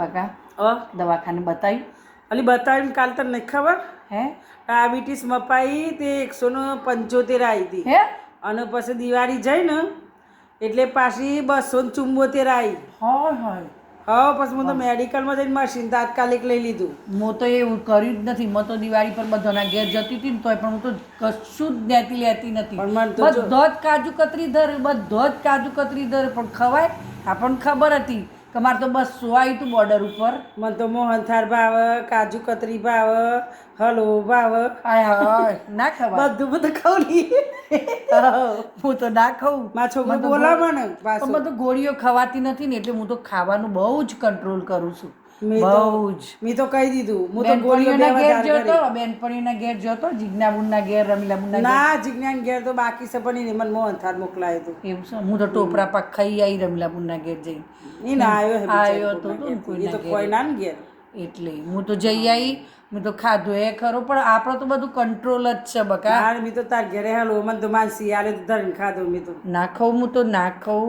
બકા હ દવાખાને બતાવ્યું? અલી બતાવીને કાલ તને નહીં ખબર હે ડાયાબિટીસ મપાઈ તે 175 આવી હતી હે અને પછી દિવાળી જઈ ને એટલે પાછી 274 આવી. હોય હોય હા પછી હું તો મેડિકલમાં જઈને મશીન તાત્કાલિક લઈ લીધું. હું તો એવું કર્યું જ નથી. મેં તો દિવાળી પર બધાના ઘેર જતી હતી ને તોય પણ હું તો કશું જ લેતી નથી. પણ મને તો જો બધો જ કાજુ કતરી ધર, બધો જ કાજુ કતરી ધર, પણ ખવાય આપણને ખબર હતી કે મારે તો 200 આવ્યું હતું બોર્ડર ઉપર. મને તો મોહનથાળ ભાવે, કાજુ કતરી ભાવે, હલવો ભાવે, હાય હાય ના ખવાય. બધું ખાઉં હું તો ના ખાઉં. મારા છોકરો મને તો બોલાવે ને પણ પાછો. બધું ગોળીઓ ખવાતી નથી ને એટલે હું તો ખાવાનું બહુ જ કંટ્રોલ કરું છું. મેં તો કહી દીધું હું તો ગોળીઓ બેનપણીઓના ઘેર જતો, બેનપણીઓના ઘેર જતો, જીજ્ઞાબુનના ઘેર, રમીલાબુનના ઘેર. ના જીજ્ઞાન ઘેર તો બાકી છે પણ એને મને મોહનથાળ મોકલાયું હતું. એવું છે? હું તો ટોપરા પાક ખાઈ આવી રમીલાબુનના ઘેર જઈને. એ ના આવ્યો તો એ તો કોઈના કોઈ ઘેર. ના ને ઘેર. એટલે હું તો જઈ આવી, મેં તો ખાધું એ ખરો, પણ આપણો તો બધું કંટ્રોલ જ છે બકા. મેં તો તાર ઘેરે હલવો મને તો માનસી આલે તો ધરીને ખાધો મેં તો. ના ખાઉં હું તો ના ખાઉં.